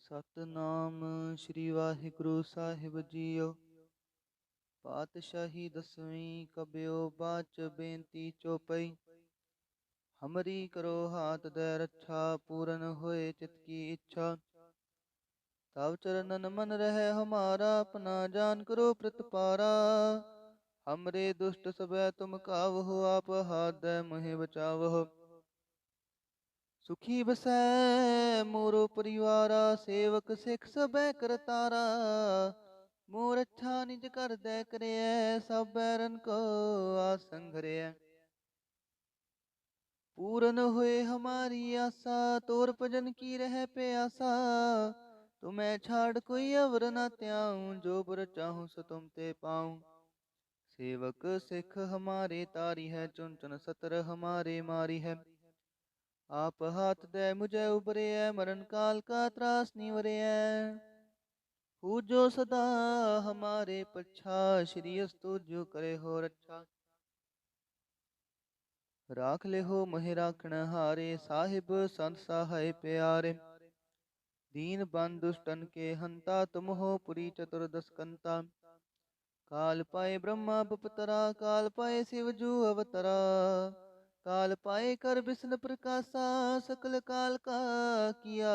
ਸਤਨਾਮ ਸ੍ਰੀ ਵਾਹਿਗੁਰੂ ਸਾਹਿਬ JIO. ਪਾਤਸ਼ਾਹੀ ਦਸਵੀਂ ਕਬਿਓ ਬਾਚ ਬੇਨਤੀ ਚੋਪਈ। ਹਮਰੀ ਕਰੋ ਹਾਥ ਦੈ ਰੱਛਾ, ਪੂਰਨ ਹੋਏ ਚਿਤ ਕੀ ਇੱਛਾ। ਤਵ ਚਰਨਨ ਮਨ ਰਹਿ ਹਮਾਰਾ, ਆਪਣਾ ਜਾਨ ਕਰੋ ਪ੍ਰਤਪਾਰਾ। ਹਮਰੇ ਦੁਸ਼ਟ ਸਭੈ ਤੁਮ ਕਾਵਹੁ, ਆਪ ਹਾਥ ਦੈ ਮੋਹਿ ਬਚਾਵਹੁ। ਸੁਖੀ ਬਸੈ ਮੋਰੋ ਪਰਿਵਾਰਾ, ਸੇਵਕ ਸਿੱਖ ਸਭੈ ਕਰਤਾਰਾ। ਮੋਰ ਅੱਛਾ ਨਿਜ ਘਰ ਦੈ ਕਰਿਐ, ਸਭ ਬੈਰਨ ਕੋ ਆਸੰ ਘਰਿਐ। ਪੂਰਨ ਹੋਏ ਹਮਾਰੀ ਆਸਾ, ਤੋਰ ਭਜਨ ਕੀ ਰਹਿ ਪਿਆਸਾ। ਤੁਮੈ ਛਾੜ ਕੋਈ ਅਵਰ ਨਾ ਧਿਆਉ, ਜੋ ਬਰ ਚਾਹੂੰ ਸੋ ਤੁਮ ਤੇ ਪਾਉ। ਸੇਵਕ ਸਿੱਖ ਹਮਾਰੇ ਤਾਰੀ ਹੈ, ਚੁਨ ਚੁਨ ਸਤਰ ਹਮਾਰੇ ਮਾਰੀ ਹੈ। ਆਪ ਹਾਥ ਦੈ ਮੁਝੈ ਉਬਰਿਐ, ਮਰਨ ਕਾਲ ਕਾ ਤਰਾਸ ਨਿਵਰਿਐ। ਹੂ ਜੋ ਸਦਾ ਹਮਾਰੇ ਪਛਾ, ਸ਼੍ਰੀ ਅਸਤੁ ਜੋ ਕਰੇ ਹੋ ਰੱਛਾ। ਰਾਖ ਲਿਹੋ ਮੋਹਿ ਰਾਖਣ ਹਾਰੇ, ਸਾਹਿਬ ਸੰਤ ਸਹਾਇ ਪਿਆਰੇ। ਦੀਨ ਬੰਦ ਦੁਸ਼ਟਨ ਕੇ ਹੰਤਾ, ਤੁਮ ਹੋ ਪੁਰੀ ਚਤੁਰਦਸ ਕੰਤਾ। ਕਾਲ ਪਾਏ ਬ੍ਰਹਮਾ ਬਪਤਰਾ, ਕਾਲ ਪਾਏ ਸਿਵ ਜੂ ਅਵਤਰਾ। ਕਾਲ ਪਾਏ ਕਰ ਬਿਸਨ ਪ੍ਰਕਾਸ਼ਾ, ਸਕਲ ਕਾਲ ਕਾ ਕੀਆ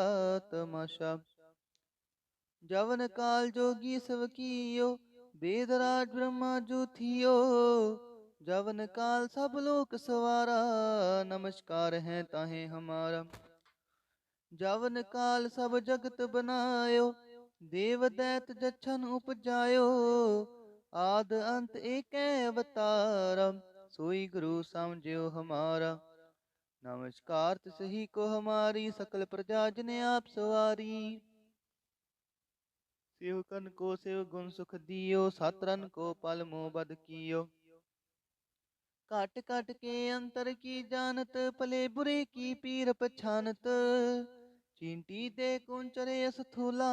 ਤਮਾਸ਼ਾ। ਜਵਨ ਕਾਲ ਜੋਗੀ ਸਵ ਕੀਓ, ਬੇਦ ਰਾਜ ਬ੍ਰਹਮਾ ਜੂ ਥੀਓ। ਜਵਨ ਕਾਲ ਸਭ ਲੋਕ ਸਵਾਰਾ, ਨਮਸਕਾਰ ਹੈ ਤਾਹੇ ਹਮਾਰਾ। ਜਵਨ ਕਾਲ ਸਭ ਜਗਤ ਬਨਾਇਓ, ਦੇਵ ਦੈਤ ਜਛਨ ਉਪਜਾਇਓ। ਆਦ ਅੰਤ ਏਕੈ ਅਵਤਾਰਾ, सोई गुरु समझियो हमारा। नमस्कार तिसही को हमारी, सकल प्रजा जन आप सवारी। सेवकन को सेव गुण सुख दियो, सातरन को पल मोह बद कियो। काट काट के अंतर की जानत, भले बुरे की पीर पछानत। चींटी दे कुंचरे स्थूला,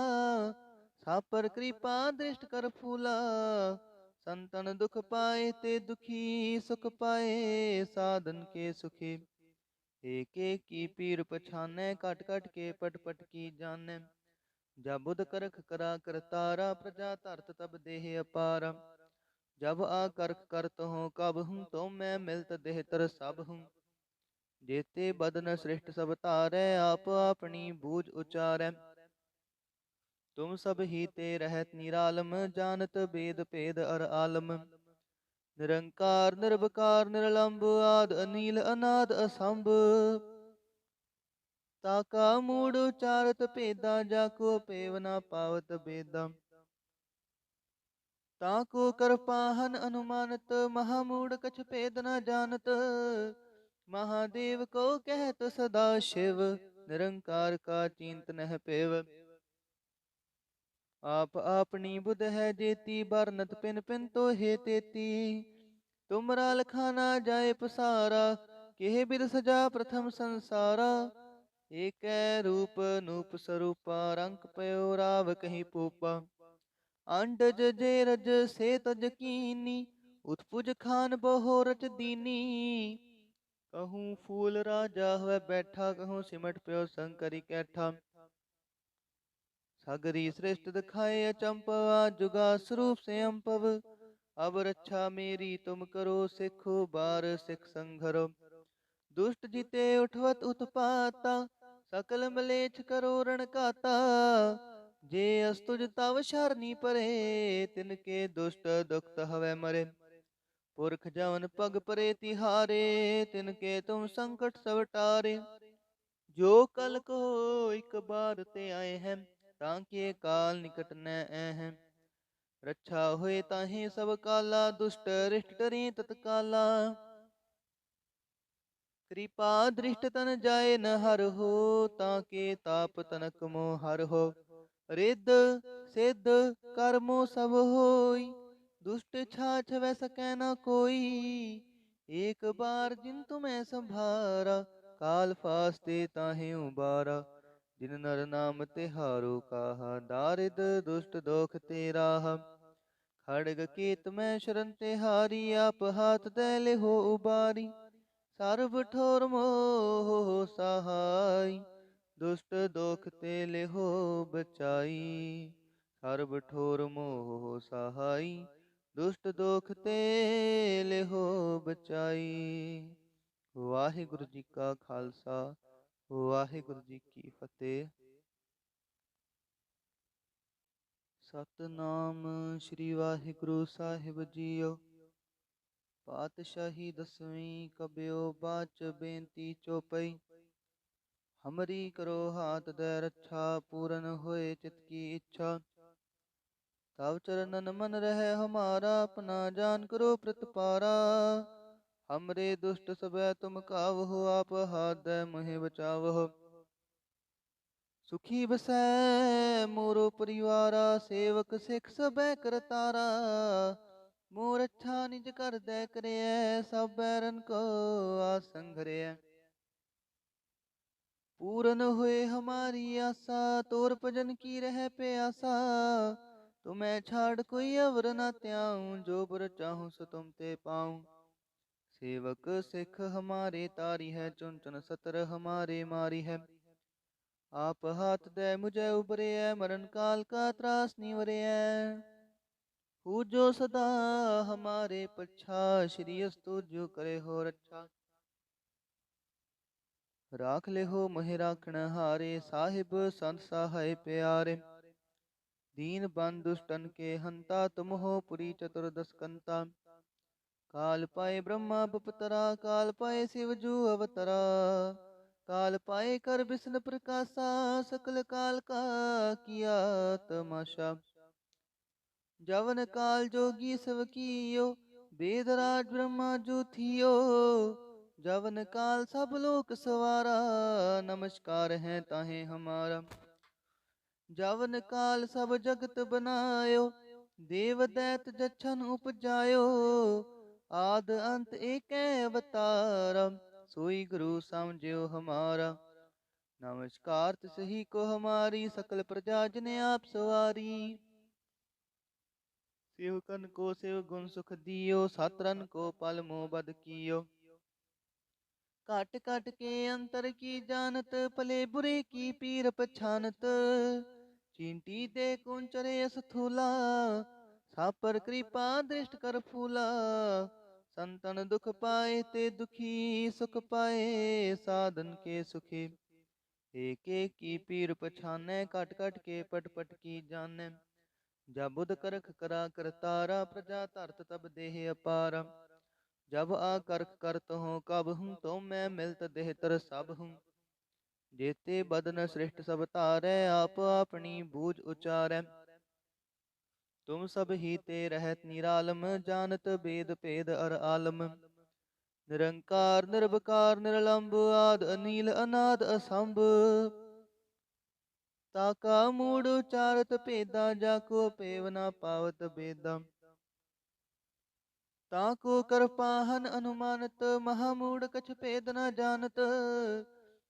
सापर कृपा दृष्ट कर फूला। संतन दुख पाए ते दुखी, सुख पाए साधन के सुखी। एक एक की पीर पछानै, कट कट के पट पट की जानै। जब बुध करख करा करतारा, प्रजा धरत तब देह अपारा। जब आ करख करत हो कब हूँ, तो मैं मिलत देहतर सब हूँ। जेते बदन सृष्ट सब तारै, आप अपनी बूझ उचारै। तुम सब ही ते रहत निरालम, जानत बेद भेद अर आलम। निरंकार निर्विकार निरलंब, आद अनील अनाद असंभ। ताका मूड उचारत भेदा, जाको पेव न पावत बेदा। ताको कृपाहन अनुमानत, महामूड कछ भेद न जानत। महादेव को कहत सदा शिव, निरंकार का चिंत नह पेव। आप आपनी बुध है जेती, बरनत पिन पिन तो हे तेती। तुमरा लखाना जाए पसारा, केह बिद सजा प्रथम संसारा। एक रूप नूप स्वरूपा, रंक पयो राव कहीं पूपा। अंडज जे रज से तज कीनी, उत्पुज खान बहो रच दीनी। कहूँ फूल राजा हुए बैठा, कहूँ सिमट पयो शंकरी कैठा। सगरी श्रेष्ठ दिखाए अचंपवा, जुगा स्वरूप से अम्पव। अब रक्षा मेरी तुम करो, सिखो बार सिख संघरो। दुष्ट जिते उठवत उत्पाता, सकल मलेच्छ करो रण काता। जे अस्तुज तव शरणी परे, तिनके दुष्ट दुखत हवै मरे। पुरख जवन पग परे तिहारे, तिनके तुम संकट सब टारे। जो कल को एक बार ते आए हैं, ताके काल निकट न हैं। रक्षा होए ताहि सब काला, दुष्ट रिष्ट डरे तत्काला। कृपा दृष्ट तन जाए न हर हो, ताके ताप तनक मोह हर हो। रिद्ध सिद्ध कर्मो सब होई, दुष्ट छाछ वै सकै न कोई। एक बार जिन तुम्हें संभारा, काल फास्ते ताहि उबारा। जिन नर नाम तिहारो काहा, दारिद दुष्ट दोख ते राहा। खड़ग केत मैं शरण तिहारी, आप हाथ दे लेहो उबारी। सर्व ठोर मोह सहाय, दुष्ट दोख ते लेहो बचाई, सर्ब ठोर मोह सहाई, दुष्ट दोख ते लेहो बचाई। वाहिगुरु जी का खालसा, वाहिगुरु जी की फतेह। सतनाम श्री वाहिगुरु साहिब जीओ। पातशाही दसवीं कब्यो बाच बेनती चौपई। हमरी करो हाथ दे रक्षा, पूरन होए चित की इच्छा। तव चरणन मन रहे हमारा, अपना जान करो प्रतिपारा। हमरे दुष्ट सबे तुम कावहो, आप हाथ दे मुहे बचावहो। सुखी बसै मोरो परिवारा, सेवक सिख सबे करतारा। मोर अच्छा निज कर दे करिए, सब बैरन को आसन घरिए। पूरन हुए हमारी आशा, तोर भजन की रह प्यासा। तुम्हें छाड़ कोई अवर न त्याऊं, जो बर चाहूं सो तुम ते पाऊं। सेवक सिख हमारे तारी है, चुन चुन सतर हमारे मारी है। आप हाथ दे मुझे उबरे है, मरण काल का त्रास निवरे है। हु जो सदा हमारे पच्छा, श्री अस्तु जो करे हो रक्षा। राख ले हो मोहि राखण हारे, साहिब संत सहाय प्यारे। दीन बंद दुष्टन के हंता, तुम हो पुरी चतुर्दश कंता। काल पाए ब्रह्मा बपतरा, काल पाए शिव जू अवतरा। काल पाए कर विष्णु प्रकाशा, सकल काल का किया तमाशा। जवन काल जोगी सब कियो, वेदराज ब्रह्मा जो थियो। जवन काल सब लोक सवारा, नमस्कार है ताहे हमारा। जवन काल सब जगत बनायो, देव दैत जछन उपजायो। आद अंत एक अवतारा, सोई गुरु समझियो हमारा। नमस्कार तिसही को हमारी, सकल प्रजा जने आप सवारी। सेवकन को सेव गुण सुख दियो, सातरन को पल मोह बद कियो। काट काट के अंतर की जानत, भले बुरे की पीर पछानत। चींटी दे कुंचरे स्थूला, सापर कृपा दृष्ट कर फूला। संतन दुख पाए ते दुखी, सुख पाए साधन के सुखी। एक एक की पीर पछाने, कट कट के पट पट की जाने। जब बुध करख करा करतारा, प्रजा धरत तब देह अपारा। जब आकर्क करत हूँ कब हूँ, तो मैं मिलत देहतर सब हूँ। जेते बदन श्रेष्ठ सब तारै, आप अपनी बूझ उचारै। तुम सब ही ते रहत निरालम, जानत वेद भेद अर आलम। निरंकार निर्विकार निरलंब, आद अनील अनाद असंभ। ताका मूड उचारत भेदा, जाको पेव न पावत बेदा। ताको कृपाहन अनुमानत, महामूढ़ कछ भेद न जानत।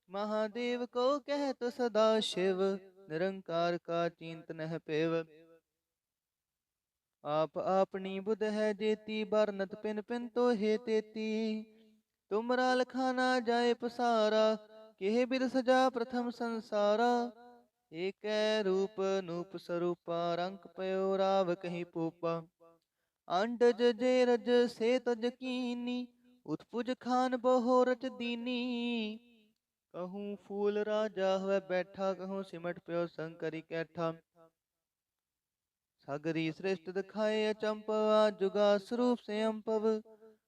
महादेव को कहत सदा शिव, निरंकार का चिंत नह पेव। आप अपनी बुध है जेती, बरनत पिन पिन तो हे तेती। तुमरा लखाना जाए पसारा, केह बिद सजा प्रथम संसारा। एक रूप नूप स्वरूपा, रंक पयो राव कहीं पूपा। अंडज जे रज से तज कीनी, उत्पुज खान बहो रच दीनी। कहूँ फूल राजा हुए बैठा, कहूँ सिमट प्यो शंकरी कैठा। सगरी श्रेष्ठ दिखाए अचंपवा, जुगा स्वरूप से अम्पव।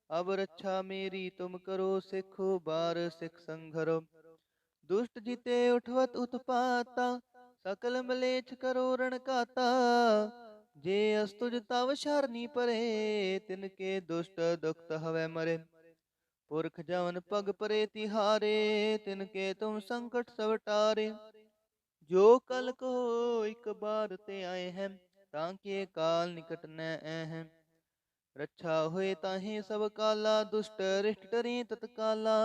अब रक्षा मेरी तुम करो, सिखो बार सिख संघरो। दुष्ट जिते उठवत उत्पाता, सकल मलेच्छ करो रण काता। जे अस्तुज तव शरणी परे, तिनके दुष्ट दुखत हवे मरे। पुरख जवन पग परे तिहारे, तिनके तुम संकट सब टारे। जो कल को एक बार ते आए हैं, ताके काल निकट न हैं। रक्षा होए ताहे सब काला, दुष्ट रिष्ट डरे तत्काला।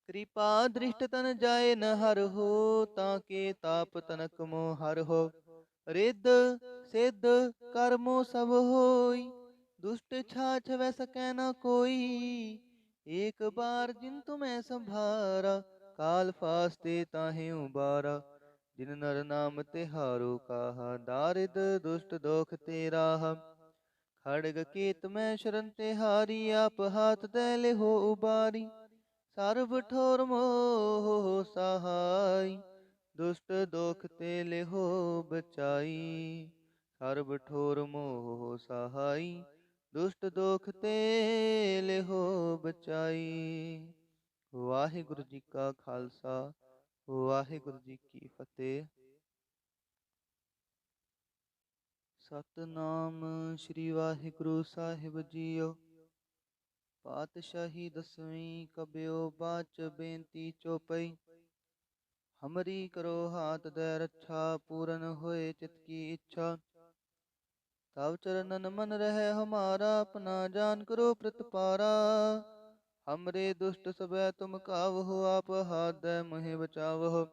कृपा दृष्ट तन जाए न हर हो, ताके ताप तनक मोह हर हो। रिद्ध सिद्ध कर्मो सब होई, दुष्ट छाछ वै सकै न कोई। एक बार जिन तुम्हें संभारा, ਕਾਲ ਫਾਸਤੇ ਤਾਹੇ ਉਬਾਰਾ। ਜਿਨ ਨਰ ਨਾਮ ਤਿਹਾਰੋ ਕਾਹਾ, ਦਾਰਿਦ ਦੁਸ਼ਟ ਦੋਖ ਤੇ ਰਾਹਾ। ਖੜਗ ਕੇਤ ਮੈਂ ਸ਼ਰਨ ਤਿਹਾਰੀ, ਆਪ ਹਾਥ ਦੈ ਲਿਹੋ ਉਬਾਰੀ। ਸਰਬ ਠੋਰ ਮੋਹ ਸਹਾਈ, ਦੁਸ਼ਟ ਦੋਖ ਤੇ ਲਿਹੋ ਬਚਾਈ। ਸਰਬ ਠੋਰ ਮੋਹ ਸਹਾਈ, ਦੁਸ਼ਟ ਦੋਖ ਤੇ ਲਿਹੋ ਬਚਾਈ। ਵਾਹਿਗੁਰੂ ਜੀ ਕਾ ਖਾਲਸਾ, ਵਾਹਿਗੁਰੂ ਜੀ ਕੀ ਫਤਿਹ। ਸਤਨਾਮ ਸ੍ਰੀ ਵਾਹਿਗੁਰੂ ਸਾਹਿਬ ਜੀਓ। ਪਾਤਸ਼ਾਹੀ ਦਸਵੀਂ ਕਬਿਓ ਬਾਚ ਬੇਨਤੀ ਚੋਪਈ। ਹਮਰੀ ਕਰੋ ਹਾਥ ਦੈ ਰੱਛਾ, ਪੂਰਨ ਹੋਏ ਚਿਤ ਕੀ ਇੱਛਾ। ਤਵ ਚਰਨਨ ਮਨ ਰਹਿ ਹਮਾਰਾ, ਆਪਣਾ ਜਾਨ ਕਰੋ ਪ੍ਰਤਪਾਰਾ। ਹਮਰੇ ਦੁਸ਼ਟ ਸਭੈ ਤੁਮ ਕਾਵਹੁ, ਆਪ ਹਾਥ ਦੈ ਮੋਹਿ ਬਚਾਵਹੁ।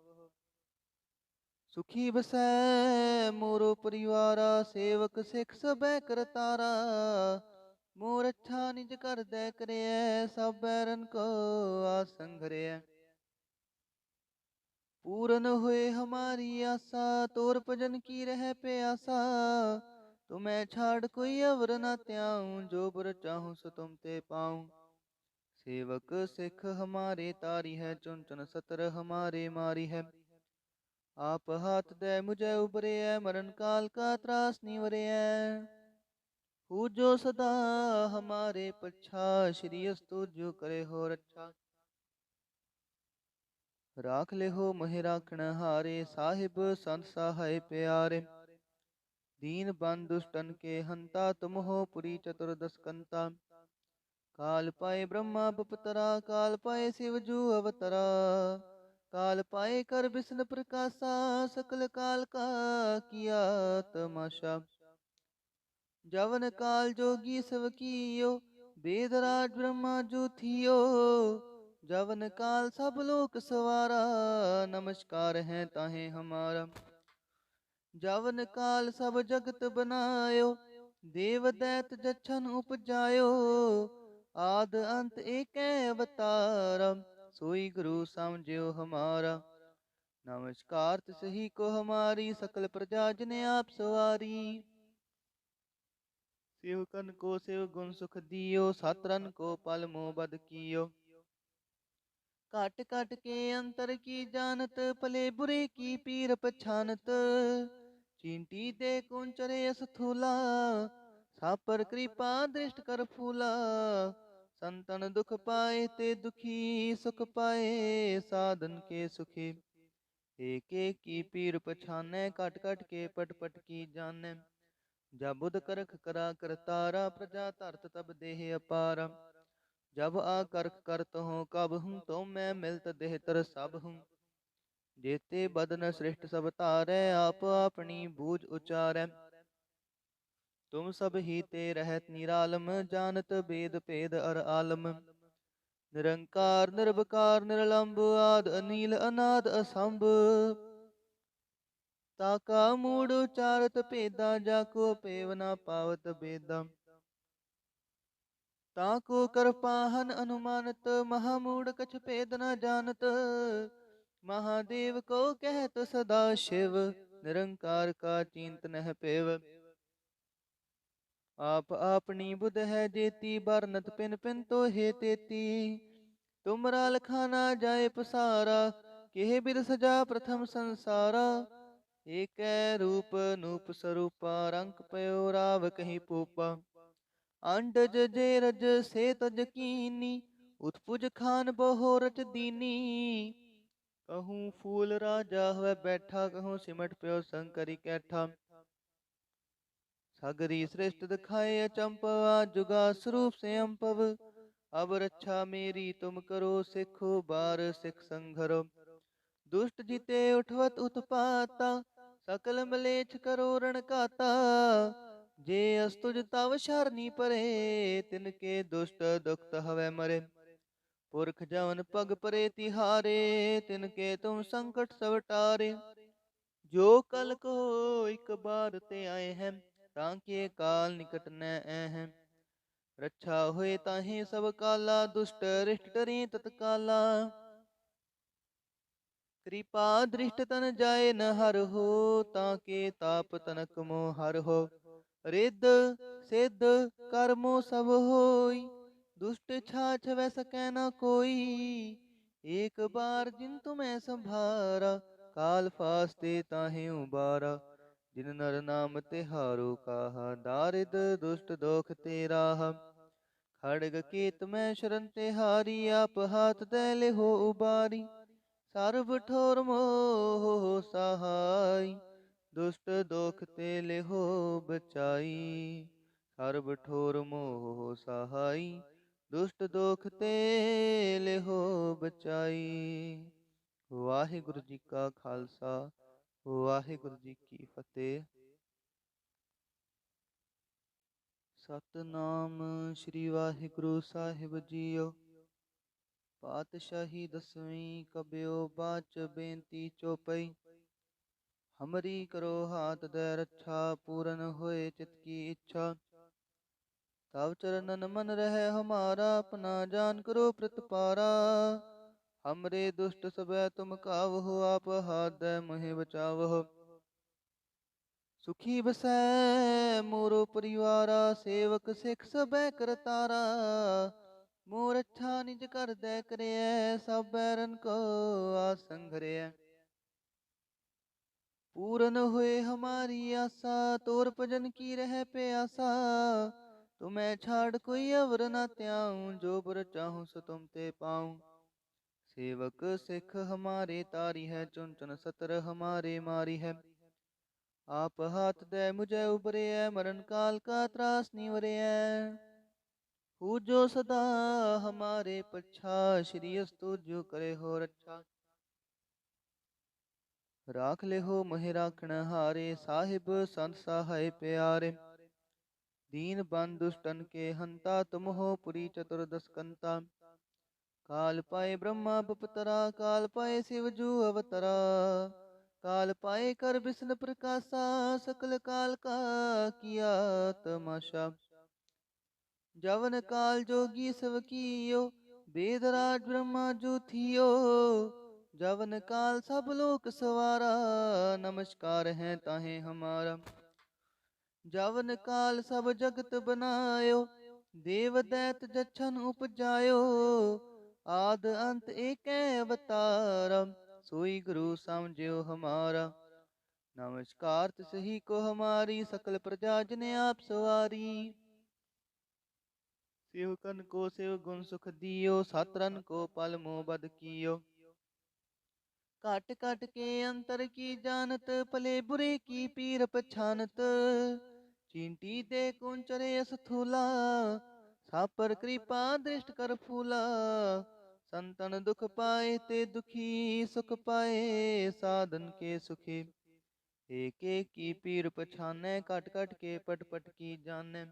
ਸੁਖੀ ਬਸੈ ਮੋਰੋ ਪਰਿਵਾਰਾ, ਸੇਵਕ ਸਿੱਖ ਸਭੈ ਕਰਤਾਰਾ। ਮੋਰ ਅੱਛਾ ਨਿਜ ਘਰ ਦੈ ਕਰਿਐ, ਸਭ ਬੈਰਨ ਕੋ ਆਸੰ ਘਰਿਐ। ਪੂਰਨ ਹੋਏ ਹਮਾਰੀ ਆਸਾ, ਤੋਰ ਭਜਨ ਕੀ ਰਹਿ ਪਿਆਸਾ। ਤੁਮੈ ਛਾੜ ਕੋਈ ਅਵਰ ਨਾ ਧਿਆਉ, ਜੋ ਬਰ ਚਾਹੂੰ ਸੋ ਤੁਮ ਤੇ ਪਾਉ। ਸੇਵਕ ਸਿੱਖ ਹਮਾਰੇ ਤਾਰੀ ਹੈ, ਚੁਨ ਚੁਨ ਸਤਰ ਹਮਾਰੇ ਮਾਰੀ ਹੈ। ਆਪ ਹਾਥ ਦੈ ਮੁਝੈ ਉਬਰਿਐ, ਮਰਨ ਕਾਲ ਕਾ ਤਰਾਸ ਨਿਵਰਿਐ। ਹੂ ਜੋ ਸਦਾ ਹਮਾਰੇ ਪਛਾ, ਸ਼੍ਰੀ ਅਸਤੁ ਜੋ ਕਰੇ ਹੋ ਰੱਛਾ। ਰਾਖ ਲਿਹੋ ਮਹਿ ਰਾਖਣ ਹਾਰੇ, ਸਾਹਿਬ ਸੰਤ ਸਹਾਇ ਪਿਆਰੇ। ਦੀਨ ਬੰਦ ਦੁਸ਼ਟਨ ਕੇ ਹੰਤਾ, ਤੁਮ ਹੋ ਪੁਰੀ ਚਤੁਰਦਸ ਕੰਤਾ। ਕਾਲ ਪਾਏ ਬ੍ਰਹਮਾ ਬਪਤਰਾ, ਕਾਲ ਪਾਏ ਸਿਵ ਜੂ ਅਵਤਰਾ। ਕਾਲ ਪਾਏ ਕਰ ਬਿਸਨ ਪ੍ਰਕਾਸ਼ਾ, ਸਕਲ ਕਾਲ ਕਾ ਕੀਆ ਤਮਾਸ਼ਾ। ਜਵਨ ਕਾਲ ਜੋਗੀ ਸਵ ਕੀਓ, ਬੇਦ ਰਾਜ ਬ੍ਰਹਮਾ ਜੂ ਥੀਓ। ਜਵਨ ਕਾਲ ਸਭ ਲੋਕ ਸਵਾਰਾ, ਨਮਸਕਾਰ ਹੈ ਤਾਹੇ ਹਮਾਰਾ। ਜਵਨ ਕਾਲ ਸਭ ਜਗਤ ਬਨਾਇਓ, ਦੇਵ ਦੈਤ ਜਛਨ ਉਪਜਾਇਓ। ਆਦ ਅੰਤ ਏਕੈ ਅਵਤਾਰਾ, ਸੋਈ ਗੁਰੂ ਸਮਝਿਓ ਹਮਾਰਾ। ਨਮਸਕਾਰ ਤਿਸ ਹੀ ਕੋ ਹਮਾਰੀ, ਸਕਲ ਪ੍ਰਜਾ ਜਿਨ ਆਪ ਸਵਾਰੀ। सेवकन को सेव गुण सुख दियो, सातरन को पल मोह बद कियो। काट काट के अंतर की जानत, भले बुरे की पीर पछानत। चींटी दे कुंचरे अस्थूला, सापर कृपा दृष्ट कर फूला। संतन दुख पाए ते दुखी, सुख पाए साधन के सुखी। एक एक की पीर पछाने, कट कट के पट पट की जाने। जब बुध करख करा करतारा, प्रजा धरत तब देह अपारा। जब आ करख करत हो कब हूँ, तो मैं मिलत देहतर सब हूँ। जेते बदन सृष्ट सब तारै, आप अपनी बूझ उचारै। तुम सब ही ते रहत निरालम, जानत बेद भेद अर आलम। निरंकार निर्विकार निरलंब, आद अनील अनाद असंभ। ताका मूड उचारत भेदा, जाको पेव ना पावत बेदा। ताको कृपाहन अनुमानत, महामूड कछ भेद न जानत। महादेव को कहत सदा शिव, निरंकार का चिंत नह पेव। आप अपनी बुध है जेती, बरनत पिन पिन तो हे तेती। तुमरा लखाना जाए पसारा, केह बिद सजा प्रथम संसारा। एक रूप नूप स्वरूपा, रंग पयो राव कहीं पूपा। अंडज जे रज से तज कीनी, उत्पुज खान बहो रच दीनी। कहूँ फूल राजा हुए बैठा, कहूँ सिमट प्यो शंकरी कैठा। सगरी श्रेष्ठ दिखाए अचंपवा, जुगा स्वरूप से अम्पव। अब रक्षा मेरी तुम करो, सिखो बार सिख संघरो। दुष्ट जीते उठवत उत्पाता, सकल मलेच्छ करो रण काता। जे अस्तुज तव शरणी परे, तिनके दुष्ट दुखत हवै मरे। पुरख जवन पग परे तिहारे, तिनके तुम संकट सब टारे। जो कल को एक बार ते आए हैं, ताके काल निकट न हैं। रक्षा होए ताहे सब काला, दुष्ट रिष्ट डरे तत्काला। कृपा दृष्ट तन जाए न हर हो, ताके ताप तनक मोह हर हो। रिद्ध सिद्ध कर्मो सब होई, दुष्ट छाछ वै सकै न कोई। एक बार जिन तुम्हें संभारा, काल फास्ते ताहे उबारा। जिन नर नाम तिहारो काहा, दारिद दुष्ट दोख ते राहा। खड़ग केत मैं शरण तिहारी, आप हाथ दे ले हो उबारी। सर्व ठोर मोह सहाय, दुष्ट दोख ते ले हो बचाई। सर्व ठोर मोह सहाय, दुष्ट दोख ते ले हो बचाई। वाहिगुरु जी का खालसा, वाहिगुरु जी की फतेह। सतनाम श्री वाहिगुरु साहिब जीओ। पातशाही दसवीं कब्यो बाच बेनती चौपई। हमरी करो हाथ दे रक्षा, पूरन होए चित की इच्छा। तव चरणन मन रहे हमारा, अपना जान करो प्रतिपारा। हमरे दुष्ट सबे तुम कावहो, आप हाथ दे मोहि बचावहो। सुखी बसै मोरो परिवारा, सेवक सिख सबे करतारा। मोर अच्छा निज कर दे करिए, सब बैरन को आसन घरिए। पूरन हुए हमारी आशा, तोर भजन की रह प्यासा। तुम्हें छाड़ कोई अवर न त्याऊं, जो बर चाहूं सो तुम ते पाऊं। सेवक सिख हमारे तारी है, चुन चुन सतर हमारे मारी है। आप हाथ दे मुझे उबरे है, मरण काल का त्रास निवरे है। पूजो सदा हमारे पच्छा, श्री अस्तु जो करे हो रक्षा। राख ले हो मोहि राखण हारे, साहिब संत सहाय प्यारे। दीन बंधु दुष्टन के हंता, तुम हो पुरी चतुर्दश कंता। काल पाए ब्रह्मा बपतरा, काल पाए शिव जू अवतरा। काल पाए कर विष्णु प्रकाशा, सकल काल का किया तमाशा। जवन काल जोगी सब कियो, वेदराज ब्रह्मा जो थियो। जवन काल सब लोक सवारा, नमस्कार है ताहे हमारा। जवन काल सब जगत बनायो, देव दैत जछन उपजायो। आद अंत एक अवतार, सोई गुरु समझियो हमारा। नमस्कार तिसही को हमारी, सकल प्रजा जिने आप सवारी। सेवकन को सेव गुण सुख दियो, सातरन को पल मोह बद कियो। काट काट के अंतर की जानत, भले बुरे की पीर पछानत। चींटी दे कुंचरे स्थूला, सापर कृपा दृष्ट कर फूला। संतन दुख पाए ते दुखी, सुख पाए साधन के सुखी। एक एक की पीर पछाने, कट कट के पट पट की जाने।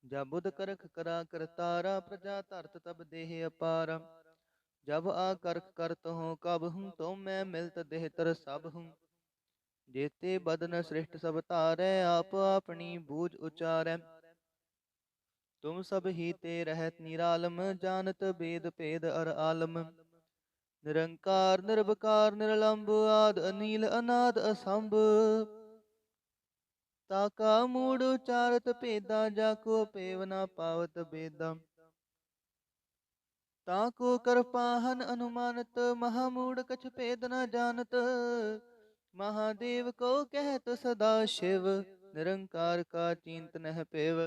जब बुध करख करा करतारा, प्रजा धरत तब देह अपारा। जब आकर्क करत हूँ कब हूँ, तो मैं मिलत देहतर सब हूँ। जेते बदन श्रेष्ठ सब तारै, आप अपनी बूझ उचारै। तुम सब ही ते रहत निरालम, जानत वेद भेद अर आलम। निरंकार निर्विकार निरलंब, आद अनील अनाद असंभ। ताका मूड उचारत भेदा, जाको पेव न पावत बेदा। ताको कृपाहन अनुमानत, महामूढ़ कछ भेद न जानत। महादेव को कहत सदा शिव, निरंकार का चिंत नह पेव।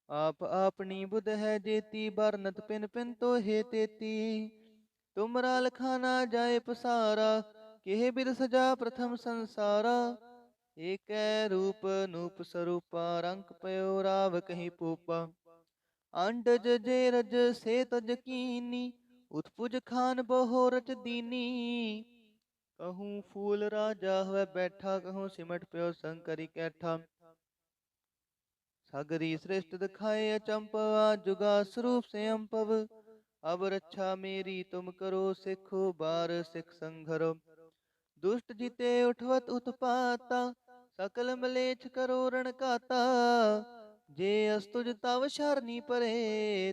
आप अपनी बुध है जेती, बरनत पिन पिन तो हे तेती। तुमरा लखाना जाए पसारा, केह बिद सजा प्रथम संसारा। एक रूप नूप स्वरूपा, रंक पयो राव कहीं पूपा। अंडज जे रज से तज कीनी, उत्पुज खान बहो रच दीनी। कहूँ फूल राजा हुए बैठा, कहूँ सिमट प्यो शंकरी कैठा। सगरी श्रेष्ठ दिखाए अचंपवा, जुगा स्वरूप से अम्पव। अब रक्षा मेरी तुम करो, सिखो बार सिख संघरो। दुष्ट जिते उठवत उत्पाता, सकल मलेच्छ करो रण काता। जे अस्तुज तव शरणी परे,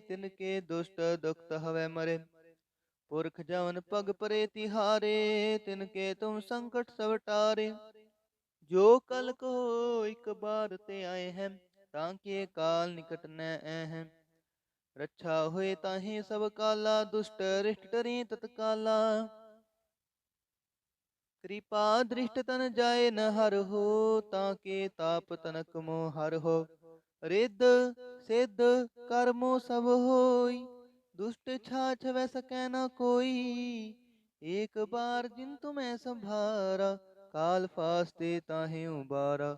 तिनके दुष्ट दुखत हवे मरे। पुरख जवन पग परे तिहारे, तिनके तुम संकट सब टारे। जो कल को एक बार ते आए हैं, ताके काल निकट न हैं। रक्षा होए ताहे सब काला, दुष्ट रिष्ट डरे तत्काला। कृपा दृष्ट तन जाए न हर हो, ताके ताप तनक मोह हर हो। रिद्ध सिद्ध कर्मो सब होई, दुष्ट छाछ वै सकै न कोई। एक बार जिन तुम्हें संभारा, काल फास्ते ताहे उबारा।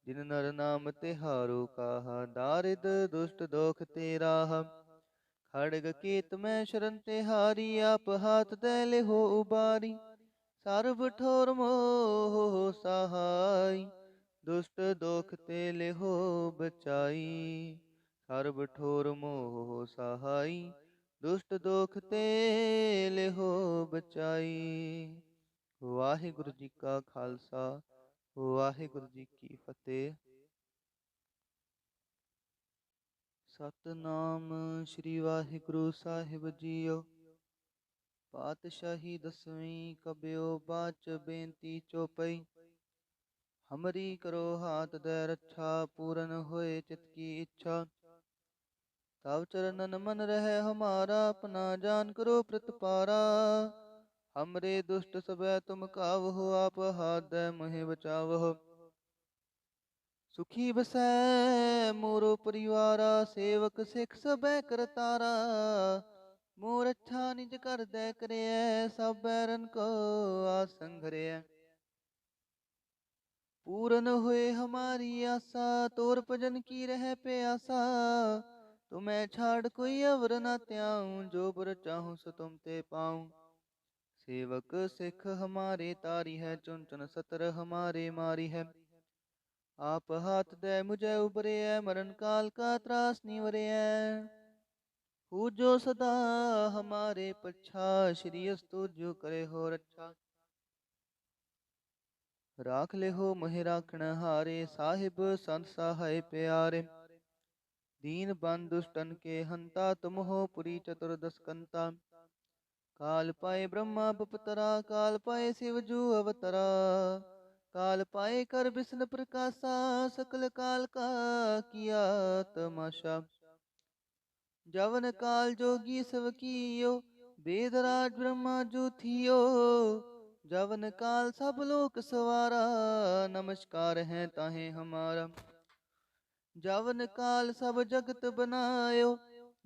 जिन नर नाम तिहारो काहा, दारिद दुष्ट दोख ते राहा। खड़ग केत में शरण तिहारी, आप हाथ दे ले हो उबारी। सर्ब ठोर मोह सहाय, दुष्ट दोख ते लेहो बचाई। सर्ब ठोर मोह सहाय, दुष्ट दोख ते लेहो बचाई। वाहिगुरु जी का खालसा, वाहिगुरु जी की फतेह। सतनाम श्री वाहिगुरु साहिब जीओ। पातशाही दसवीं कब्यो बाच बेनती चौपई। हमरी करो हाथ दे रक्षा, पूरन होए चित की इच्छा। तव चरणन मन रहे हमारा, अपना जान करो प्रतिपारा। हमरे दुष्ट सबे तुम कावहो, आप हाथ दे मोहि बचावहो। सुखी बसै मोरो परिवारा, सेवक सिख सबे करतारा। मोर अच्छा निज कर दे करिए, सब बैरन को आसन घरिए। पूरन हुए हमारी आशा, तोर भजन की रह प्यासा। तुम्हें छाड़ कोई अवर न त्याऊं, जो बर चाहूं सो तुम ते पाऊं। सेवक सिख हमारे तारी है, चुन चुन सतर हमारे मारी है। आप हाथ दे मुझे उबरे है, मरण काल का त्रास निवरे है। पूजो सदा हमारे पच्छा, श्री अस्तु जो करे हो रक्षा। राख ले हो मोहि राखण हारे, साहिब संत सहाय प्यारे। दीन बंधु दुष्टन के हंता, तुम हो पुरी चतुर्दश कंता। काल पाए ब्रह्मा बपतरा, काल पाए शिव जू अवतरा। काल पाए कर विष्णु प्रकाशा, सकल काल का किया तमाशा। जवन काल जोगी सब कियो, वेदराज ब्रह्मा जू थियो। जवन काल सब लोक सवारा, नमस्कार है ताहे हमारा। जवन काल सब जगत बनायो,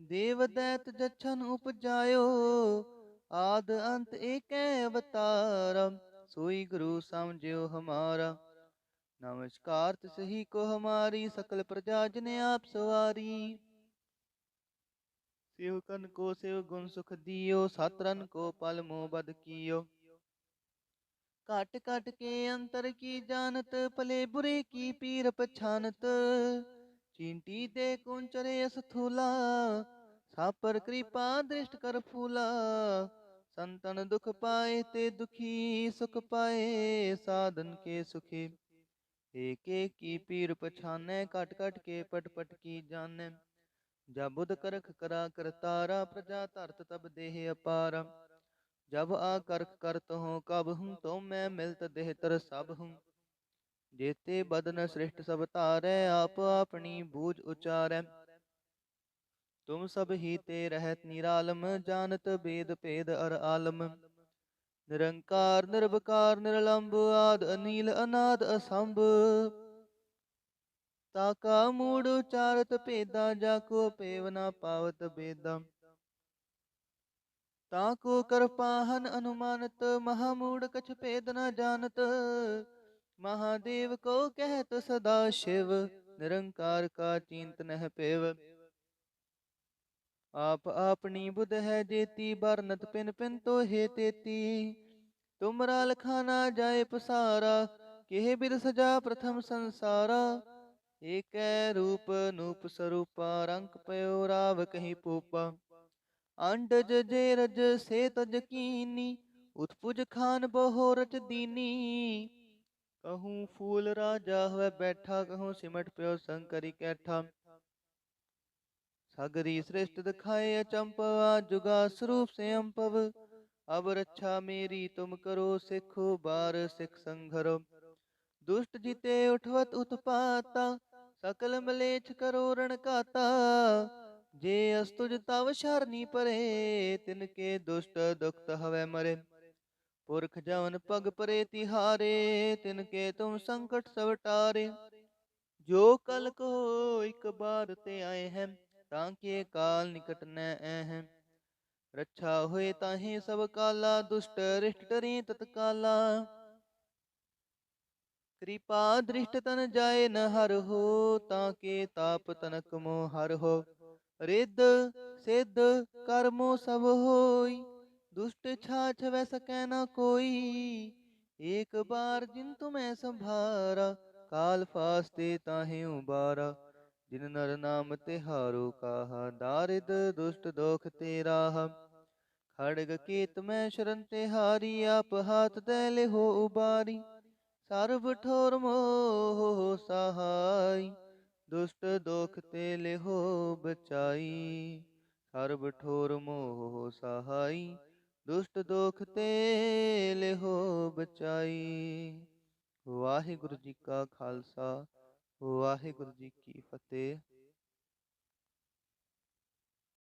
देव दैत जछन उपजायो। आद अंत एक अवतारा, सोई गुरु समझियो हमारा। नमस्कार तिसही को हमारी, सकल प्रजा जिने आप सवारी। सेवकन को सेव गुण सुख दियो, सातरन को पल मोह बद कियो। काट काट के अंतर की जानत, भले बुरे की पीर पछानत। चींटी दे कुंचरे स्थूला, सापर कृपा दृष्ट कर फूला। संतन दुख पाए ते दुखी, सुख पाए साधन के सुखी। एक एक की पीर पछाने, कट कट के पट पट की जाने। जब बुध करख करा करतारा, प्रजा धरत तब देह अपारा। जब आ करख करत हो कब हूँ, तो मैं मिलत देहतर सब हूँ। जेते बदन सृष्ट सब तारै, आप अपनी बूझ उचारै। तुम सब ही ते रहत निरालम, जानत वेद भेद अर आलम। निरंकार निर्विकार निरलंब, आद अनील अनाद असंभ। ताका मूड उचारत भेदा, जाको पेव न पावत बेदा। ताको कृपाहन अनुमानत, महामूढ़ कछ भेद न जानत। महादेव को कहत सदा शिव, निरंकार का चिंत नह पेव। आप अपनी बुध है जेती, बरनत पिन पिन तो हे तेती। तुमरा लखाना जाए पसारा, केह बिद सजा प्रथम संसारा। एक रूप नूप स्वरूपा, रंग पयो राव कहीं पूपा। अंडज जे रज से तज कीनी, उत्पुज खान बहोरच दीनी। कहूँ फूल राजा हुए बैठा, कहूँ सिमट प्यो शंकरी कैठा। सगरी श्रेष्ठ दिखाए अचंपवा, जुगा स्वरूप से अम्पव। अब रक्षा मेरी तुम करो, सिखो बार सिख संघरो। दुष्ट जीते उठवत उत्पाता, सकल मलेच्छ करो रण काता। जे अस्तुज तव शरणी परे, तिनके दुष्ट दुखत हवै मरे। पुरख जवन पग परे तिहारे, तिनके तुम संकट सब टारे। जो कल को एक बार ते आए हैं, ताके काल निकट न हैं। रक्षा होए ताहे सब काला, दुष्ट रिष्ट डरे तत्काला। कृपा दृष्ट तन जाए न हर हो, ताके ताप तनक मोह हर हो। रिद्ध सिद्ध कर्मो सब होई, दुष्ट छाछ वै सकै न कोई। एक बार जिन तुम्हें संभारा, काल फास्ते ताहे उबारा। जिन नर नाम तिहारो काहा, दारिद दुष्ट दोख ते राहा। खड़ग केत में शरण तिहारी, आप हाथ दे ले हो उबारी। सर्व ठोर मोह सहाय, दुष्ट दोख ते लेहो बचाई। सर्व ठोर मोह सहाय, दुष्ट दोख ते लेहो बचाई। ਵਾਹਿਗੁਰੂ ਜੀ ਕਾ ਖਾਲਸਾ, ਵਾਹਿਗੁਰੂ ਜੀ ਕੀ ਫਤਿਹ।